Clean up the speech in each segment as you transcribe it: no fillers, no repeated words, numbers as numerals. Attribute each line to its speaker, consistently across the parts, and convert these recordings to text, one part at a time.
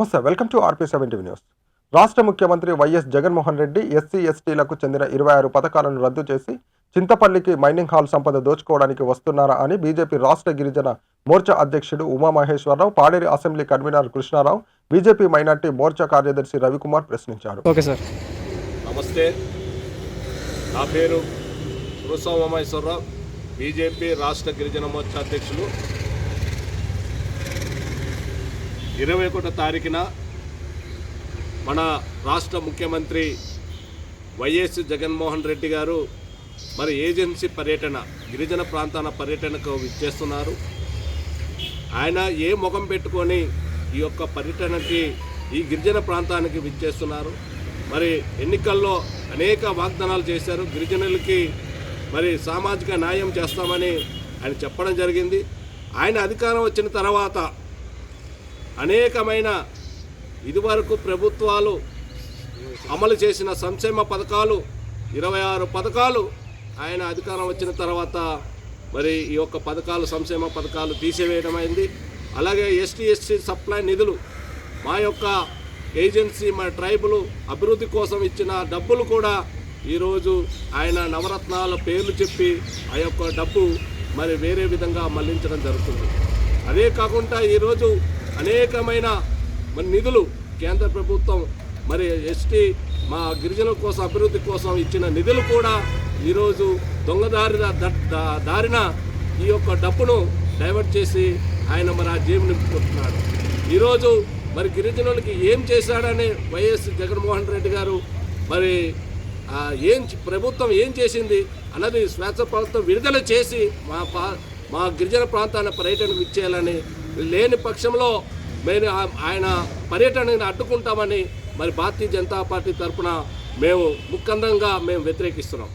Speaker 1: నమస్తే, welcome to RP 70 news. రాష్ట్ర ముఖ్యమంత్రి వైఎస్ జగన్మోహన్ రెడ్డి ఎస్సీ ఎస్టీలకు చెందిన 26 పథకాలను రద్దు చేసి చింతపల్లికి మైనింగ్ హాల్ సంపద దోచుకోవడానికి వస్తున్నారా అని బీజేపీ రాష్ట్ర గిరిజన మోర్చా అధ్యక్షుడు Umamaheswara Rao, Paderu assembly convener Krishna Rao, BJP minority Morcha కార్యదర్శి రవికుమార్ ప్రశ్నించారు.
Speaker 2: Okay sir.
Speaker 3: నమస్తే, నా పేరు ఉమామహేశ్వరరావు, బీజేపీ రాష్ట్ర గిరిజన మోర్చా అధ్యక్షులు. 21వ తారీఖున మన రాష్ట్ర ముఖ్యమంత్రి వైఎస్ జగన్మోహన్ రెడ్డి గారు మరి ఏజెన్సీ పర్యటన, గిరిజన ప్రాంతాల పర్యటనకు విచ్చేస్తున్నారు. ఆయన ఏ ముఖం పెట్టుకొని ఈ యొక్క పర్యటనకి, ఈ గిరిజన ప్రాంతానికి విచ్చేస్తున్నారు. మరి ఎన్నికల్లో అనేక వాగ్దానాలు చేశారు. గిరిజనులకి మరి సామాజిక న్యాయం చేస్తామని ఆయన చెప్పడం జరిగింది. ఆయన అధికారం వచ్చిన తర్వాత అనేకమైన ఇదివరకు ప్రభుత్వాలు అమలు చేసిన సంక్షేమ పథకాలు 26 పథకాలు ఆయన అధికారం వచ్చిన తర్వాత మరి ఈ యొక్క పథకాలు, సంక్షేమ పథకాలు తీసివేయడమైంది. అలాగే ఎస్టీ సప్లై నిధులు, మా యొక్క ఏజెన్సీ, మా ట్రైబులు అభివృద్ధి కోసం ఇచ్చిన డబ్బులు కూడా ఈరోజు ఆయన నవరత్నాల పేర్లు చెప్పి ఆ యొక్క డబ్బు మరి వేరే విధంగా మళ్లించడం జరుగుతుంది. అదే కాకుండా ఈరోజు అనేకమైన మరి నిధులు కేంద్ర ప్రభుత్వం మరి ఎస్టీ, మా గిరిజనుల కోసం అభివృద్ధి కోసం ఇచ్చిన నిధులు కూడా ఈరోజు దారిన ఈ యొక్క డబ్బును డైవర్ట్ చేసి ఆయన మరి ఆ జేబు నింపుకుంటున్నాడు. ఈరోజు మరి గిరిజనులకి ఏం చేశాడని వైఎస్ జగన్మోహన్ రెడ్డి గారు మరి ప్రభుత్వం ఏం చేసింది అన్నది శ్వేతపత్రం విడుదల చేసి మా గిరిజన ప్రాంతాన్ని పర్యటనకు ఇచ్చేయాలని, లేని పక్షంలో మేము ఆయన పర్యటనని అడ్డుకుంటామని మరి భారతీయ జనతా పార్టీ తరఫున మేము ముఖందంగా వ్యతిరేకిస్తున్నాం.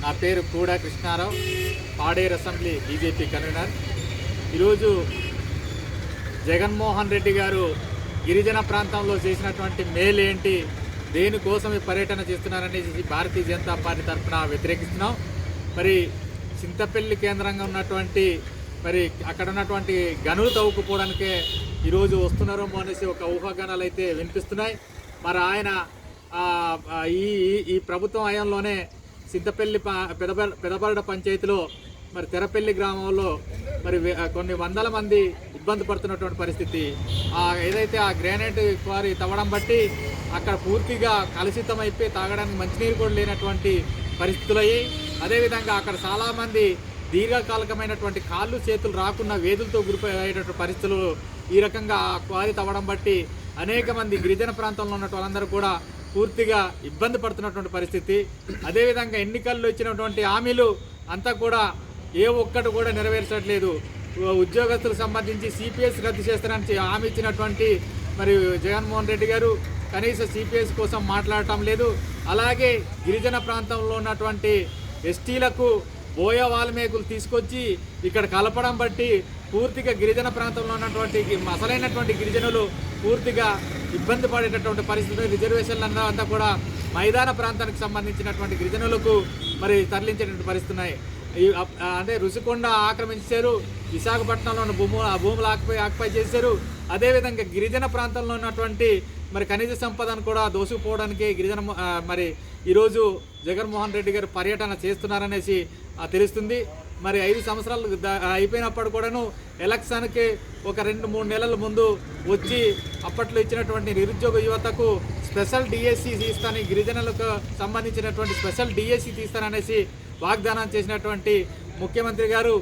Speaker 2: నా పేరు కూడా కృష్ణారావు, పాడేరు అసెంబ్లీ బీజేపీ కన్వీనర్. ఈరోజు జగన్మోహన్ రెడ్డి గారు గిరిజన ప్రాంతంలో చేసినటువంటి మేలు ఏంటి, దేనికోసం ఈ పర్యటన చేస్తున్నారనేసి భారతీయ జనతా పార్టీ తరఫున వ్యతిరేకిస్తున్నాం. మరి చింతపల్లి కేంద్రంగా ఉన్నటువంటి మరి అక్కడ ఉన్నటువంటి గనులు తవ్వుకుపోవడానికే ఈరోజు వస్తున్నారేమో అనేసి ఒక ఊహాగానాలు అయితే వినిపిస్తున్నాయి. మరి ఆయన ఈ ప్రభుత్వం హయాంలోనే చింతపల్లి పెదబరడ పంచాయతీలో మరి తెరపల్లి గ్రామంలో మరి కొన్ని వందల మంది ఇబ్బంది పడుతున్నటువంటి పరిస్థితి. ఏదైతే ఆ గ్రానైట్ క్వారీ తవ్వడం బట్టి అక్కడ పూర్తిగా కలుషితం అయిపోయి తాగడానికి మంచినీరు కూడా లేనటువంటి పరిస్థితులు అయ్యి, అదేవిధంగా అక్కడ చాలామంది దీర్ఘకాలికమైనటువంటి కాళ్ళు చేతులు రాకుండా వేదులతో గురిపోయేటటువంటి పరిస్థితులు ఈ రకంగా ఆ క్వారీ తవ్వడం బట్టి అనేక మంది గిరిజన ప్రాంతంలో ఉన్నటువంటి వాళ్ళందరూ కూడా పూర్తిగా ఇబ్బంది పడుతున్నటువంటి పరిస్థితి. అదేవిధంగా ఎన్నికల్లో ఇచ్చినటువంటి హామీలు అంతా కూడా ఏ ఒక్కటి కూడా నెరవేర్చట్లేదు. ఉద్యోగస్తులకు సంబంధించి సిపిఎస్ రద్దు చేస్తారని హామీ ఇచ్చినటువంటి మరి జగన్మోహన్ రెడ్డి గారు కనీసం సిపిఎస్ కోసం మాట్లాడటం లేదు. అలాగే గిరిజన ప్రాంతంలో ఉన్నటువంటి ఎస్టీలకు బోయ వాల్మీకులు తీసుకొచ్చి ఇక్కడ కలపడం బట్టి పూర్తిగా గిరిజన ప్రాంతంలో ఉన్నటువంటి అసలైనటువంటి గిరిజనులు పూర్తిగా ఇబ్బంది పడేటటువంటి పరిస్థితులు. రిజర్వేషన్లు అంతా కూడా మైదాన ప్రాంతానికి సంబంధించినటువంటి గిరిజనులకు మరి తరలించేటువంటి పరిస్థితి ఉన్నాయి. అంటే రుషికొండ ఆక్రమించారు, విశాఖపట్నంలో భూములు ఆక్యుపై చేశారు. అదేవిధంగా గిరిజన ప్రాంతంలో ఉన్నటువంటి మరి ఖనిజ సంపదను కూడా దోసుకుపోవడానికి గిరిజన మరి ఈరోజు జగన్మోహన్ రెడ్డి గారు పర్యటన చేస్తున్నారనేసి తెలుస్తుంది. మరి 5 సంవత్సరాలు అయిపోయినప్పుడు కూడాను ఎలక్షన్కి ఒక 2-3 నెలల ముందు వచ్చి అప్పట్లో ఇచ్చినటువంటి నిరుద్యోగ యువతకు స్పెషల్ డిఎస్సి తీస్తాను, గిరిజనులకు సంబంధించినటువంటి స్పెషల్ డిఎస్సి తీస్తాననేసి వాగ్దానం చేసినటువంటి ముఖ్యమంత్రి గారు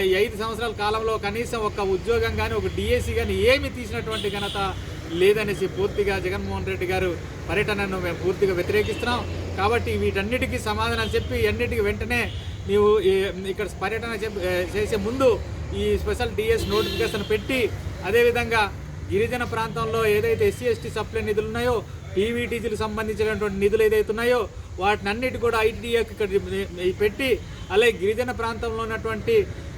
Speaker 2: ఈ 5 సంవత్సరాల కాలంలో కనీసం ఒక ఉద్యోగం కానీ, ఒక డిఎస్సి కానీ ఏమి తీసినటువంటి ఘనత లేదనేసి పూర్తిగా జగన్మోహన్ రెడ్డి గారు పర్యటనను మేము పూర్తిగా వ్యతిరేకిస్తున్నాం. కాబట్టి వీటన్నిటికీ సమాధానం చెప్పి అన్నిటికీ వెంటనే నీవు ఇక్కడ పర్యటన చేసే ముందు ఈ స్పెషల్ డిఎస్ నోటిఫికేషన్ పెట్టి, అదేవిధంగా గిరిజన ప్రాంతంలో ఏదైతే ఎస్సీ ఎస్టీ సప్లై నిధులు ఉన్నాయో, పీవీటీసీలకు సంబంధించినటువంటి నిధులు ఏదైతే ఉన్నాయో వాటిని అన్నిటి కూడా ఐటీడీఏకి ఇక్కడ పెట్టి, అలాగే గిరిజన ప్రాంతంలో ఉన్నటువంటి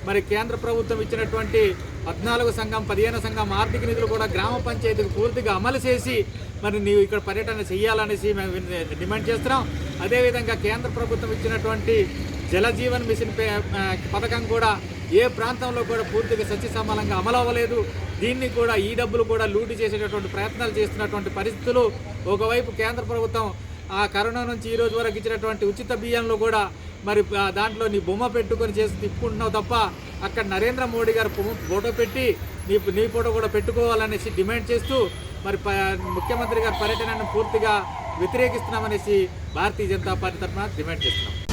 Speaker 2: మరి కేంద్ర ప్రభుత్వం ఇచ్చినటువంటి 14వ సంఘం 15వ సంఘం ఆర్థిక నిధులు కూడా గ్రామ పంచాయతీకి పూర్తిగా అమలు చేసి మరి నీవు ఇక్కడ పర్యటన చేయాలనేసి మేము డిమాండ్ చేస్తున్నాం. అదేవిధంగా కేంద్ర ప్రభుత్వం ఇచ్చినటువంటి జలజీవన్ మిషన్ పథకం కూడా ఏ ప్రాంతంలో కూడా పూర్తిగా సత్యసమానంగా అమలు అవ్వలేదు. దీన్ని కూడా ఈ డబ్బులు కూడా లూటీ చేసేటటువంటి ప్రయత్నాలు చేస్తున్నటువంటి పరిస్థితులు. ఒకవైపు కేంద్ర ప్రభుత్వం ఆ కరోనా నుంచి ఈ రోజు వరకు ఇచ్చినటువంటి ఉచిత బియ్యంలో కూడా మరి దాంట్లో నీ బొమ్మ పెట్టుకొని చేసి తిప్పుకుంటున్నావు తప్ప అక్కడ నరేంద్ర మోడీ గారు ఫోటో పెట్టి నీ ఫోటో కూడా పెట్టుకోవాలనేసి డిమాండ్ చేస్తూ మరి ముఖ్యమంత్రి గారి పర్యటనను పూర్తిగా వ్యతిరేకిస్తున్నామనేసి భారతీయ జనతా పార్టీ తరఫున డిమాండ్ చేస్తున్నాం.